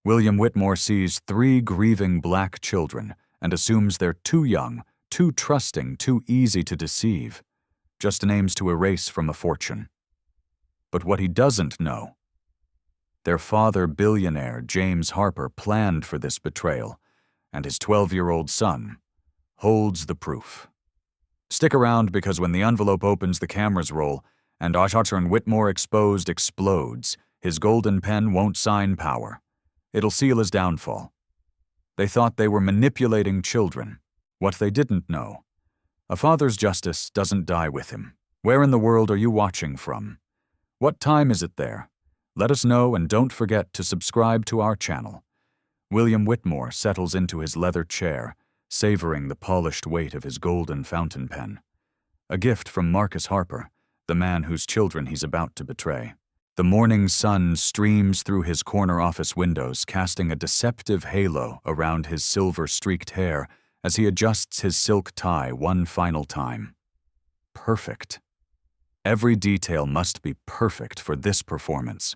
William Whitmore sees 3 grieving black children and assumes they're too young, too trusting, too easy to deceive, just names to erase from a fortune. But what he doesn't know, their father, billionaire James Harper, planned for this betrayal, and his 12-year-old son holds the proof. Stick around, because when the envelope opens, the cameras roll, and WhitmoreExposed explodes. His golden pen won't sign power. It'll seal his downfall. They thought they were manipulating children. What they didn't know: a father's justice doesn't die with him. Where in the world are you watching from? What time is it there? Let us know, and don't forget to subscribe to our channel. William Whitmore settles into his leather chair, savoring the polished weight of his golden fountain pen. A gift from Marcus Harper, the man whose children he's about to betray. The morning sun streams through his corner office windows, casting a deceptive halo around his silver-streaked hair as he adjusts his silk tie one final time. Perfect. Every detail must be perfect for this performance.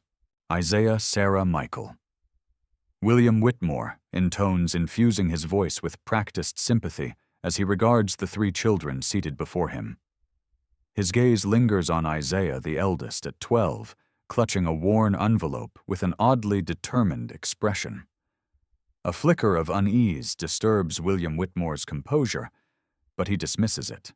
Isaiah, Sarah, Michael. William Whitmore intones, infusing his voice with practiced sympathy as he regards the 3 children seated before him. His gaze lingers on Isaiah, the eldest, at 12, clutching a worn envelope with an oddly determined expression. A flicker of unease disturbs William Whitmore's composure, but he dismisses it.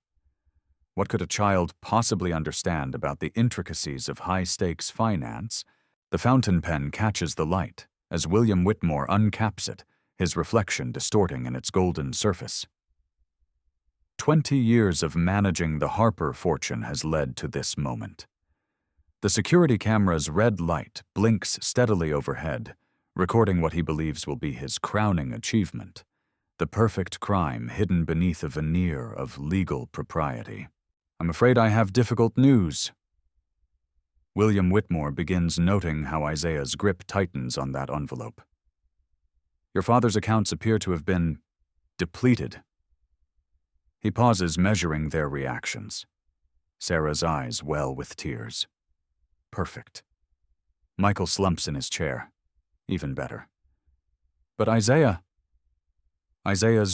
What could a child possibly understand about the intricacies of high-stakes finance? The fountain pen catches the light as William Whitmore uncaps it, his reflection distorting in its golden surface. 20 years of managing the Harper fortune has led to this moment. The security camera's red light blinks steadily overhead, recording what he believes will be his crowning achievement: the perfect crime hidden beneath a veneer of legal propriety. I'm afraid I have difficult news. William Whitmore begins noting how Isaiah's grip tightens on that envelope. Your father's accounts appear to have been depleted. He pauses, measuring their reactions. Sarah's eyes well with tears. Perfect. Michael slumps in his chair. Even better. But Isaiah's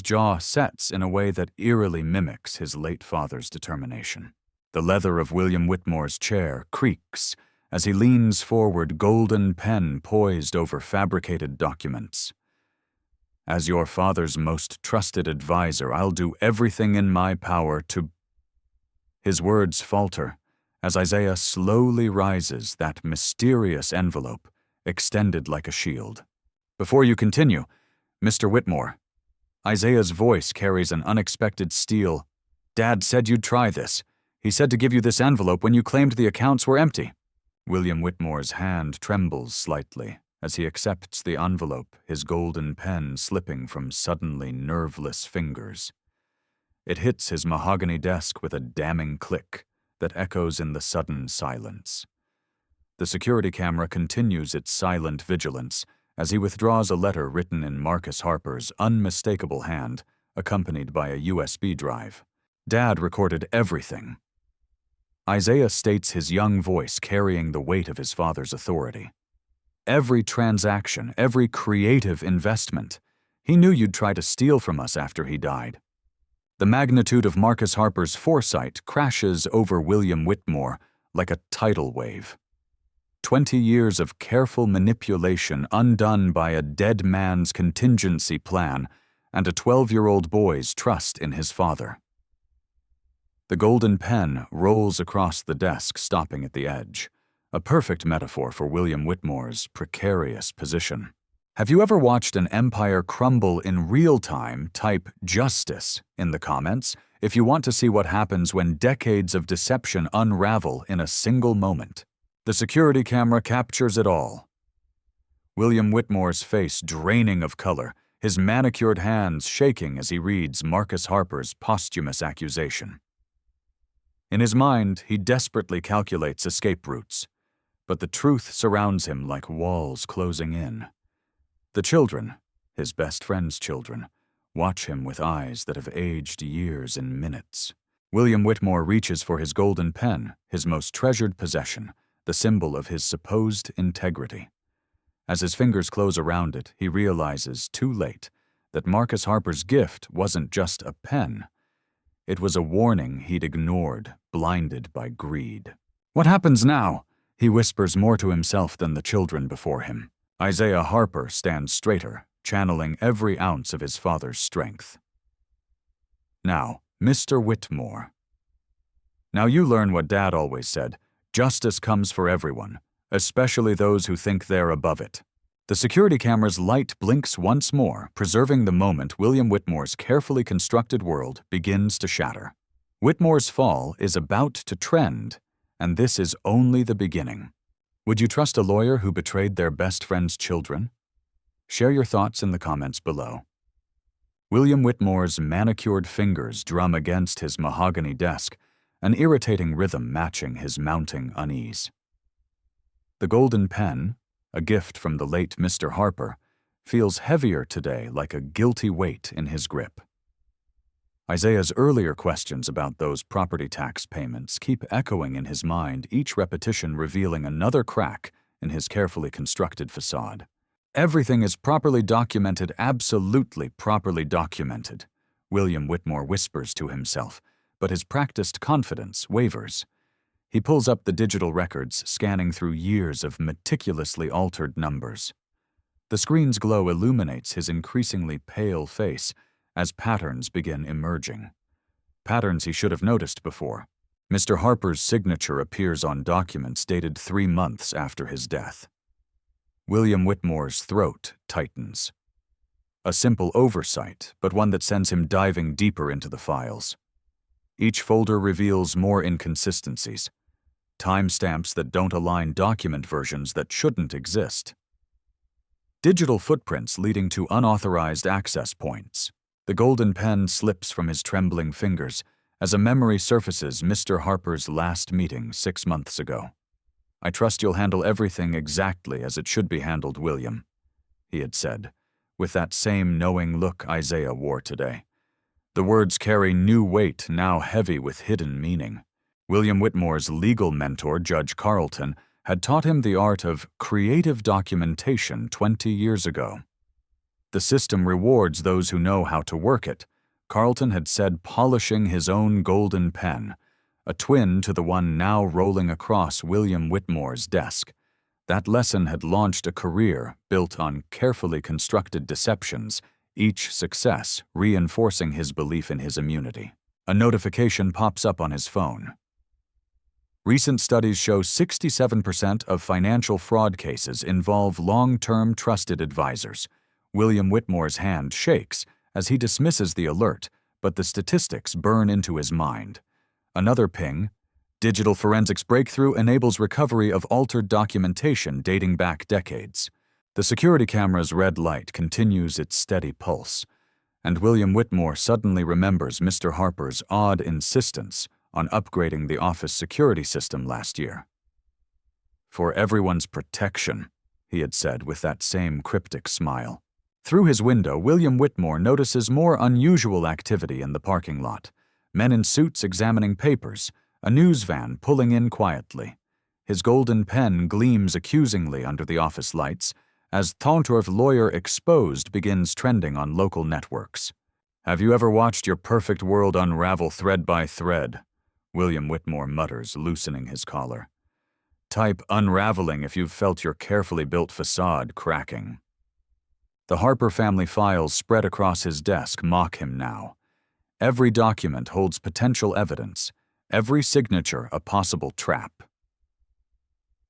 jaw sets in a way that eerily mimics his late father's determination. The leather of William Whitmore's chair creaks as he leans forward, golden pen poised over fabricated documents. As your father's most trusted advisor, I'll do everything in my power to... His words falter as Isaiah slowly rises that mysterious envelope, extended like a shield. Before you continue, Mr. Whitmore. Isaiah's voice carries an unexpected steel. Dad said you'd try this. He said to give you this envelope when you claimed the accounts were empty. William Whitmore's hand trembles slightly as he accepts the envelope, his golden pen slipping from suddenly nerveless fingers. It hits his mahogany desk with a damning click that echoes in the sudden silence. The security camera continues its silent vigilance as he withdraws a letter written in Marcus Harper's unmistakable hand, accompanied by a USB drive. Dad recorded everything. Isaiah states, his young voice carrying the weight of his father's authority. Every transaction, every creative investment. He knew you'd try to steal from us after he died. The magnitude of Marcus Harper's foresight crashes over William Whitmore like a tidal wave. 20 years of careful manipulation undone by a dead man's contingency plan and a 12-year-old boy's trust in his father. The golden pen rolls across the desk, stopping at the edge, a perfect metaphor for William Whitmore's precarious position. Have you ever watched an empire crumble in real time? Type "justice" in the comments if you want to see what happens when decades of deception unravel in a single moment. The security camera captures it all. William Whitmore's face draining of color, his manicured hands shaking as he reads Marcus Harper's posthumous accusation. In his mind, he desperately calculates escape routes, but the truth surrounds him like walls closing in. The children, his best friend's children, watch him with eyes that have aged years in minutes. William Whitmore reaches for his golden pen, his most treasured possession, the symbol of his supposed integrity. As his fingers close around it, he realizes, too late, that Marcus Harper's gift wasn't just a pen. It was a warning he'd ignored, blinded by greed. "What happens now?" he whispers more to himself than the children before him. Isaiah Harper stands straighter, channeling every ounce of his father's strength. "Now, Mr. Whitmore. Now you learn what Dad always said. Justice comes for everyone, especially those who think they're above it." The security camera's light blinks once more, preserving the moment William Whitmore's carefully constructed world begins to shatter. Whitmore's fall is about to trend, and this is only the beginning. Would you trust a lawyer who betrayed their best friend's children? Share your thoughts in the comments below. William Whitmore's manicured fingers drum against his mahogany desk, an irritating rhythm matching his mounting unease. The golden pen, a gift from the late Mr. Harper, feels heavier today, like a guilty weight in his grip. Isaiah's earlier questions about those property tax payments keep echoing in his mind, each repetition revealing another crack in his carefully constructed facade. "Everything is properly documented, absolutely properly documented," William Whitmore whispers to himself, but his practiced confidence wavers. He pulls up the digital records, scanning through years of meticulously altered numbers. The screen's glow illuminates his increasingly pale face as patterns begin emerging. Patterns he should have noticed before. Mr. Harper's signature appears on documents dated 3 months after his death. William Whitmore's throat tightens. A simple oversight, but one that sends him diving deeper into the files. Each folder reveals more inconsistencies. Timestamps that don't align, document versions that shouldn't exist. Digital footprints leading to unauthorized access points. The golden pen slips from his trembling fingers as a memory surfaces Mr. Harper's last meeting 6 months ago. "I trust you'll handle everything exactly as it should be handled, William," he had said, with that same knowing look Isaiah wore today. The words carry new weight, now heavy with hidden meaning. William Whitmore's legal mentor, Judge Carlton, had taught him the art of creative documentation 20 years ago. The system rewards those who know how to work it. Carlton had said, polishing his own golden pen, a twin to the one now rolling across William Whitmore's desk. That lesson had launched a career built on carefully constructed deceptions, each success reinforcing his belief in his immunity. A notification pops up on his phone. Recent studies show 67% of financial fraud cases involve long-term trusted advisors. William Whitmore's hand shakes as he dismisses the alert, but the statistics burn into his mind. Another ping. Digital forensics breakthrough enables recovery of altered documentation dating back decades. The security camera's red light continues its steady pulse, and William Whitmore suddenly remembers Mr. Harper's odd insistence on upgrading the office security system last year. "For everyone's protection," he had said with that same cryptic smile. Through his window, William Whitmore notices more unusual activity in the parking lot. Men in suits examining papers, a news van pulling in quietly. His golden pen gleams accusingly under the office lights as WhitmoreExposed begins trending on local networks. "Have you ever watched your perfect world unravel thread by thread?" William Whitmore mutters, loosening his collar. "Type unraveling if you've felt your carefully built facade cracking." The Harper family files spread across his desk mock him now. Every document holds potential evidence, every signature a possible trap.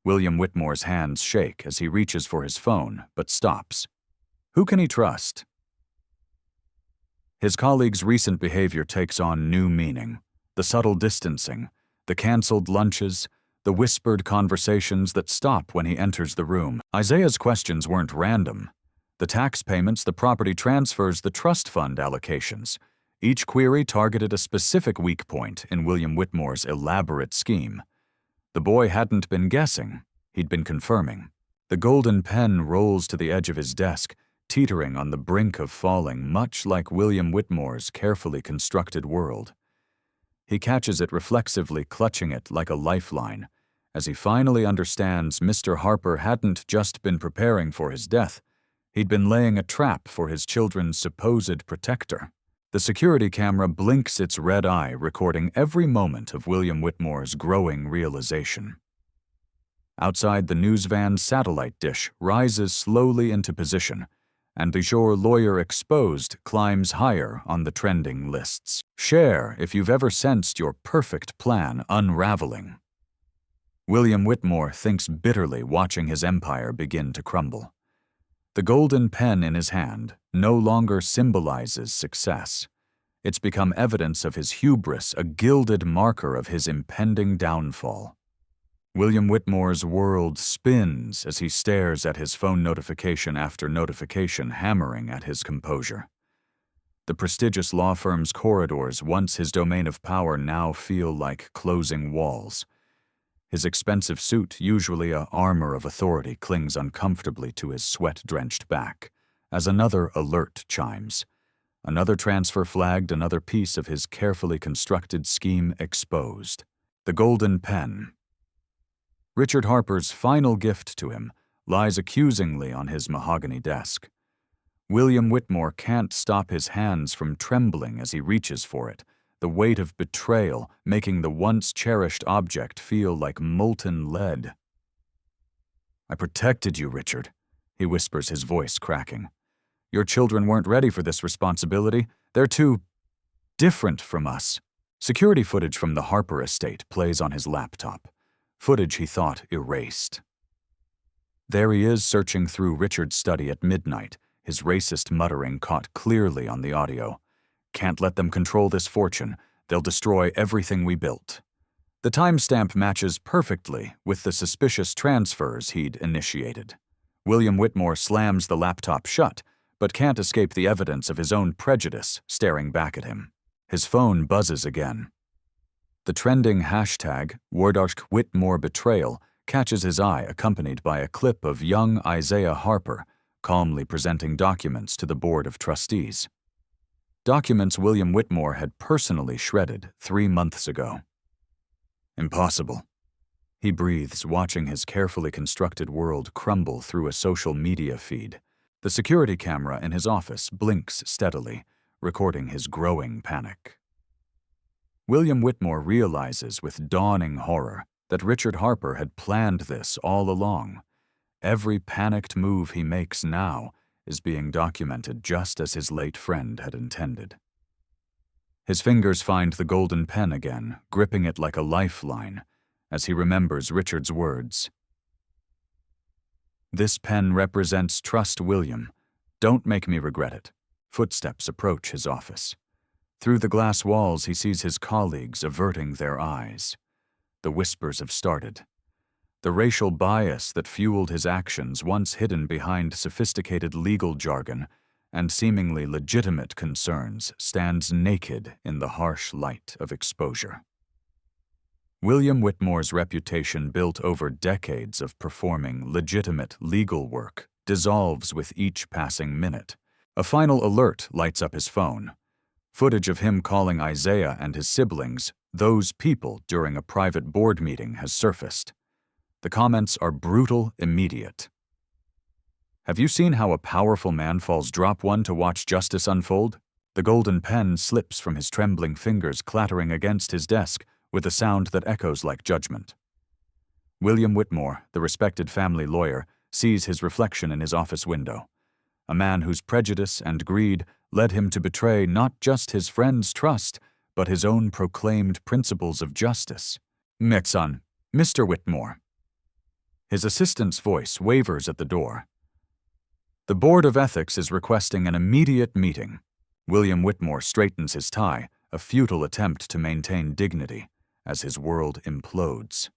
William Whitmore's hands shake as he reaches for his phone, but stops. Who can he trust? His colleague's recent behavior takes on new meaning. The subtle distancing, the canceled lunches, the whispered conversations that stop when he enters the room. Isaiah's questions weren't random. The tax payments, the property transfers, the trust fund allocations. Each query targeted a specific weak point in William Whitmore's elaborate scheme. The boy hadn't been guessing, he'd been confirming. The golden pen rolls to the edge of his desk, teetering on the brink of falling, much like William Whitmore's carefully constructed world. He catches it reflexively, clutching it like a lifeline, as he finally understands Mr. Harper hadn't just been preparing for his death, he'd been laying a trap for his children's supposed protector. The security camera blinks its red eye, recording every moment of William Whitmore's growing realization. Outside, the news van's satellite dish rises slowly into position, and the WhitmoreExposed climbs higher on the trending lists. Share if you've ever sensed your perfect plan unraveling. William Whitmore thinks bitterly, watching his empire begin to crumble. The golden pen in his hand no longer symbolizes success. It's become evidence of his hubris, a gilded marker of his impending downfall. William Whitmore's world spins as he stares at his phone notification after notification, hammering at his composure. The prestigious law firm's corridors, once his domain of power, now feel like closing walls. His expensive suit, usually an armor of authority, clings uncomfortably to his sweat-drenched back as another alert chimes. Another transfer flagged, another piece of his carefully constructed scheme exposed. The golden pen. Richard Harper's final gift to him lies accusingly on his mahogany desk. William Whitmore can't stop his hands from trembling as he reaches for it, the weight of betrayal making the once-cherished object feel like molten lead. "I protected you, Richard," he whispers, his voice cracking. "Your children weren't ready for this responsibility. They're too different from us." Security footage from the Harper estate plays on his laptop, footage he thought erased. There he is, searching through Richard's study at midnight, his racist muttering caught clearly on the audio. "Can't let them control this fortune. They'll destroy everything we built." The timestamp matches perfectly with the suspicious transfers he'd initiated. William Whitmore slams the laptop shut, but can't escape the evidence of his own prejudice staring back at him. His phone buzzes again. The trending hashtag #Whitmore betrayal catches his eye, accompanied by a clip of young Isaiah Harper calmly presenting documents to the Board of Trustees. Documents William Whitmore had personally shredded 3 months ago. "Impossible," he breathes, watching his carefully constructed world crumble through a social media feed. The security camera in his office blinks steadily, recording his growing panic. William Whitmore realizes with dawning horror that Richard Harper had planned this all along. Every panicked move he makes now is being documented just as his late friend had intended. His fingers find the golden pen again, gripping it like a lifeline, as he remembers Richard's words. "This pen represents trust, William. Don't make me regret it." Footsteps approach his office. Through the glass walls, he sees his colleagues averting their eyes. The whispers have started. The racial bias that fueled his actions, once hidden behind sophisticated legal jargon and seemingly legitimate concerns, stands naked in the harsh light of exposure. William Whitmore's reputation, built over decades of performing legitimate legal work, dissolves with each passing minute. A final alert lights up his phone. Footage of him calling Isaiah and his siblings "those people" during a private board meeting has surfaced. The comments are brutal, immediate. "Have you seen how a powerful man falls drop one to watch justice unfold?" The golden pen slips from his trembling fingers, clattering against his desk with a sound that echoes like judgment. William Whitmore, the respected family lawyer, sees his reflection in his office window. A man whose prejudice and greed led him to betray not just his friend's trust, but his own proclaimed principles of justice. "Son, Mr. Whitmore." His assistant's voice wavers at the door. "The Board of Ethics is requesting an immediate meeting." William Whitmore straightens his tie, a futile attempt to maintain dignity, as his world implodes.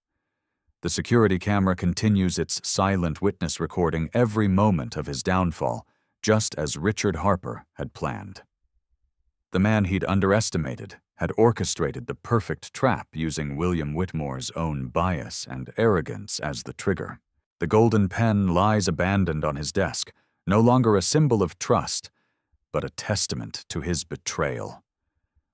The security camera continues its silent witness, recording every moment of his downfall, just as Richard Harper had planned. The man he'd underestimated had orchestrated the perfect trap, using William Whitmore's own bias and arrogance as the trigger. The golden pen lies abandoned on his desk, no longer a symbol of trust, but a testament to his betrayal.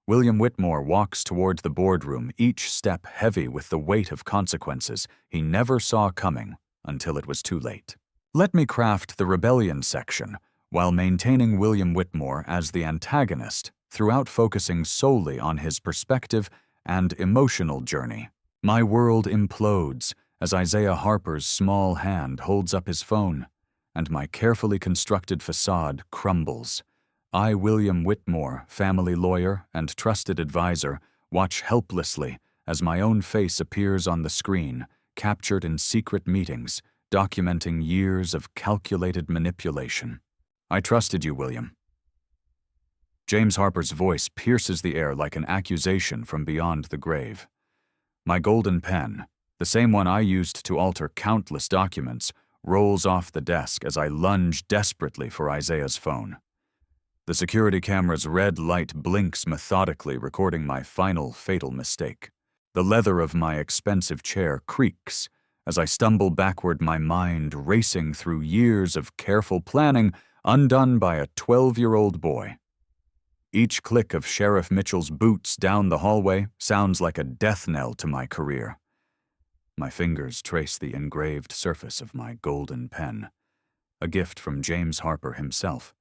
William Whitmore walks toward the boardroom, each step heavy with the weight of consequences he never saw coming until it was too late. Let me craft the rebellion section while maintaining William Whitmore as the antagonist throughout focusing solely on his perspective and emotional journey. My world implodes as Isaiah Harper's small hand holds up his phone, and my carefully constructed facade crumbles. I, William Whitmore, family lawyer and trusted advisor, watch helplessly as my own face appears on the screen, captured in secret meetings, documenting years of calculated manipulation. I trusted you, William. James Harper's voice pierces the air like an accusation from beyond the grave. My golden pen, the same one I used to alter countless documents, rolls off the desk as I lunge desperately for Isaiah's phone. The security camera's red light blinks methodically, recording my final fatal mistake. The leather of my expensive chair creaks as I stumble backward, my mind racing through years of careful planning undone by a 12-year-old boy. Each click of Sheriff Mitchell's boots down the hallway sounds like a death knell to my career. My fingers trace the engraved surface of my golden pen, a gift from James Harper himself,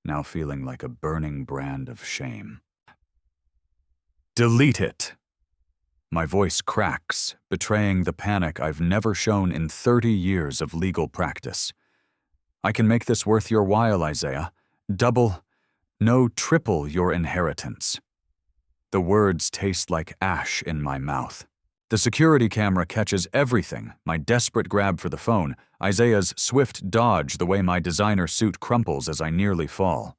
now feeling like a burning brand of shame. Delete it! My voice cracks, betraying the panic I've never shown in 30 years of legal practice. I can make this worth your while, Isaiah. Double, no, triple your inheritance. The words taste like ash in my mouth. The security camera catches everything, my desperate grab for the phone, Isaiah's swift dodge, the way my designer suit crumples as I nearly fall.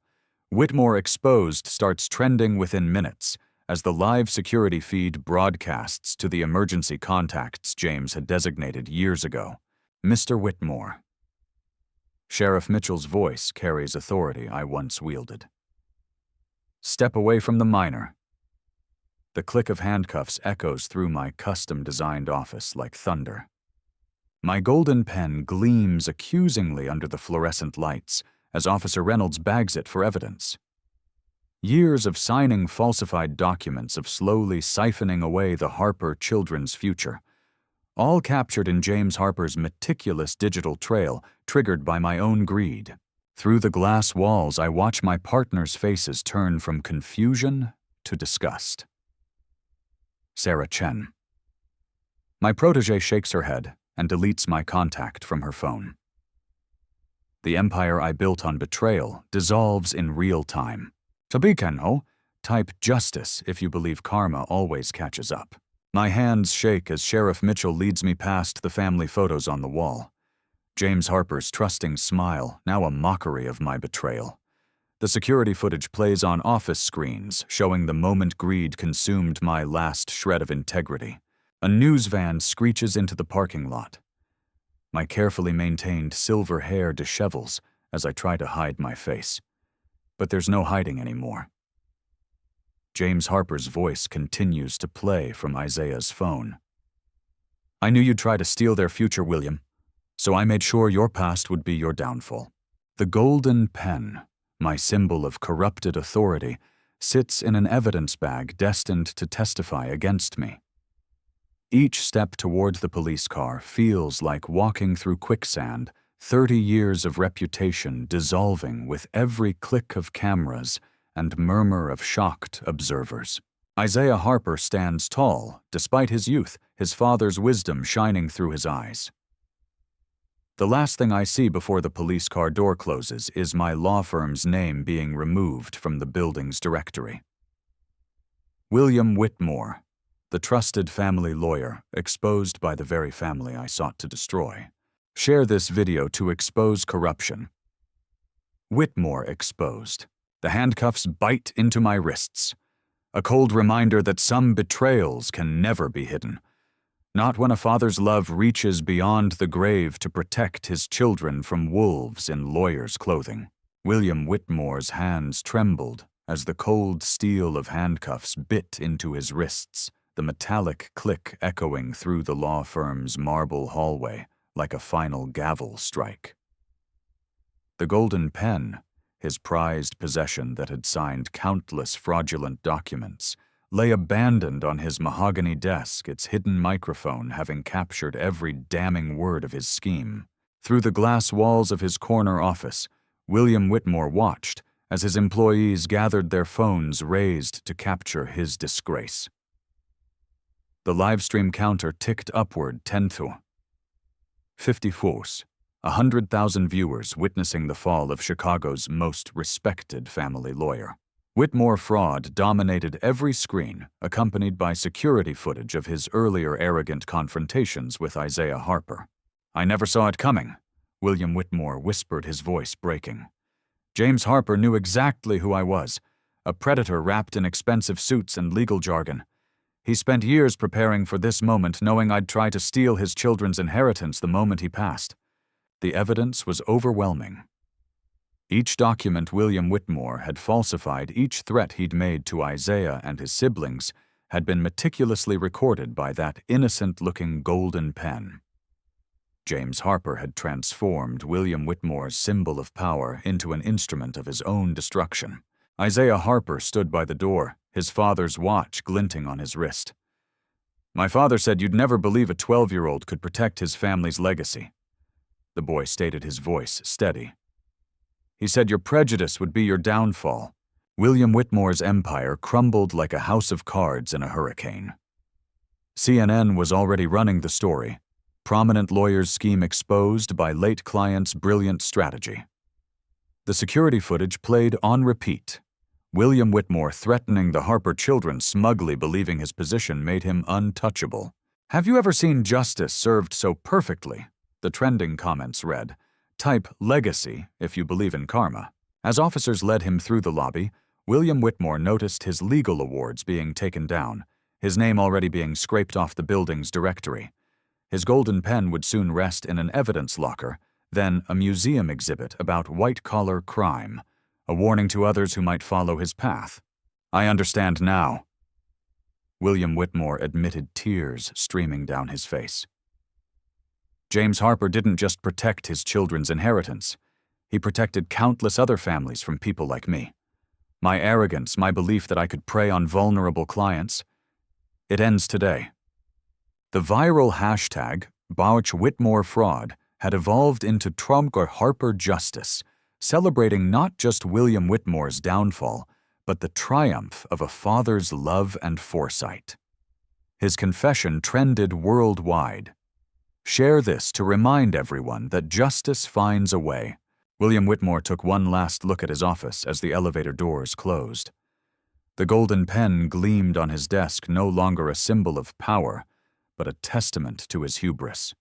WhitmoreExposed starts trending within minutes as the live security feed broadcasts to the emergency contacts James had designated years ago. Mr. Whitmore. Sheriff Mitchell's voice carries authority I once wielded. Step away from the minor. The click of handcuffs echoes through my custom-designed office like thunder. My golden pen gleams accusingly under the fluorescent lights as Officer Reynolds bags it for evidence. Years of signing falsified documents, of slowly siphoning away the Harper children's future, all captured in James Harper's meticulous digital trail, triggered by my own greed. Through the glass walls, I watch my partners' faces turn from confusion to disgust. Sarah Chen. My protege shakes her head and deletes my contact from her phone. The empire I built on betrayal dissolves in real time. Tabikenho, type justice if you believe karma always catches up. My hands shake as Sheriff Mitchell leads me past the family photos on the wall. James Harper's trusting smile, now a mockery of my betrayal. The security footage plays on office screens, showing the moment greed consumed my last shred of integrity. A news van screeches into the parking lot. My carefully maintained silver hair dishevels as I try to hide my face. But there's no hiding anymore. James Harper's voice continues to play from Isaiah's phone. I knew you'd try to steal their future, William, so I made sure your past would be your downfall. The golden pen, my symbol of corrupted authority, sits in an evidence bag destined to testify against me. Each step toward the police car feels like walking through quicksand, 30 years of reputation dissolving with every click of cameras and murmur of shocked observers. Isaiah Harper stands tall, despite his youth, his father's wisdom shining through his eyes. The last thing I see before the police car door closes is my law firm's name being removed from the building's directory. William Whitmore, the trusted family lawyer, exposed by the very family I sought to destroy. Share this video to expose corruption. Whitmore exposed. The handcuffs bite into my wrists. A cold reminder that some betrayals can never be hidden. Not when a father's love reaches beyond the grave to protect his children from wolves in lawyer's clothing. William Whitmore's hands trembled as the cold steel of handcuffs bit into his wrists, the metallic click echoing through the law firm's marble hallway like a final gavel strike. The golden pen, His prized possession that had signed countless fraudulent documents lay abandoned on his mahogany desk, its hidden microphone having captured every damning word of his scheme. Through the glass walls of his corner office, William Whitmore watched as his employees gathered their phones raised to capture his disgrace. The livestream counter ticked upward 10 to 54, 100,000 viewers witnessing the fall of Chicago's most respected family lawyer. Whitmore fraud dominated every screen, accompanied by security footage of his earlier arrogant confrontations with Isaiah Harper. "I never saw it coming," William Whitmore whispered, his voice breaking. "James Harper knew exactly who I was, a predator wrapped in expensive suits and legal jargon. He spent years preparing for this moment, knowing I'd try to steal his children's inheritance the moment he passed." The evidence was overwhelming. Each document William Whitmore had falsified, each threat he'd made to Isaiah and his siblings, had been meticulously recorded by that innocent-looking golden pen. James Harper had transformed William Whitmore's symbol of power into an instrument of his own destruction. Isaiah Harper stood by the door, his father's watch glinting on his wrist. "My father said you'd never believe a 12-year-old could protect his family's legacy." The boy stated, his voice steady. "He said your prejudice would be your downfall." William Whitmore's empire crumbled like a house of cards in a hurricane. CNN was already running the story. Prominent lawyer's scheme exposed by late client's brilliant strategy. The security footage played on repeat. William Whitmore threatening the Harper children, smugly believing his position made him untouchable. "Have you ever seen justice served so perfectly?" The trending comments read. "Type legacy if you believe in karma." As officers led him through the lobby, William Whitmore noticed his legal awards being taken down, his name already being scraped off the building's directory. His golden pen would soon rest in an evidence locker, then a museum exhibit about white-collar crime, a warning to others who might follow his path. "I understand now." William Whitmore admitted, tears streaming down his face. James Harper didn't just protect his children's inheritance. He protected countless other families from people like me. My arrogance, my belief that I could prey on vulnerable clients, it ends today. The viral hashtag, #WhitmoreFraud, had evolved into Trump or Harper Justice, celebrating not just William Whitmore's downfall, but the triumph of a father's love and foresight. His confession trended worldwide. Share this to remind everyone that justice finds a way. William Whitmore took one last look at his office as the elevator doors closed. The golden pen gleamed on his desk, no longer a symbol of power, but a testament to his hubris.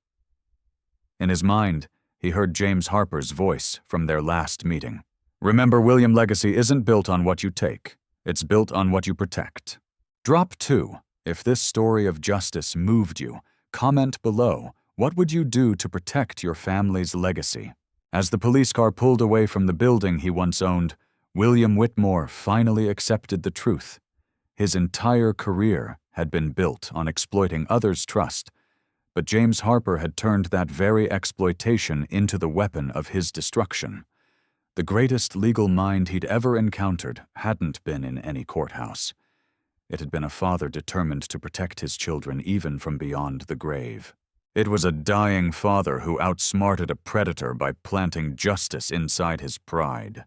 In his mind, he heard James Harper's voice from their last meeting. "Remember, William, legacy isn't built on what you take. It's built on what you protect." Drop 2. If this story of justice moved you, comment below. What would you do to protect your family's legacy? As the police car pulled away from the building he once owned, William Whitmore finally accepted the truth. His entire career had been built on exploiting others' trust, but James Harper had turned that very exploitation into the weapon of his destruction. The greatest legal mind he'd ever encountered hadn't been in any courthouse. It had been a father determined to protect his children even from beyond the grave. It was a dying father who outsmarted a predator by planting justice inside his pride.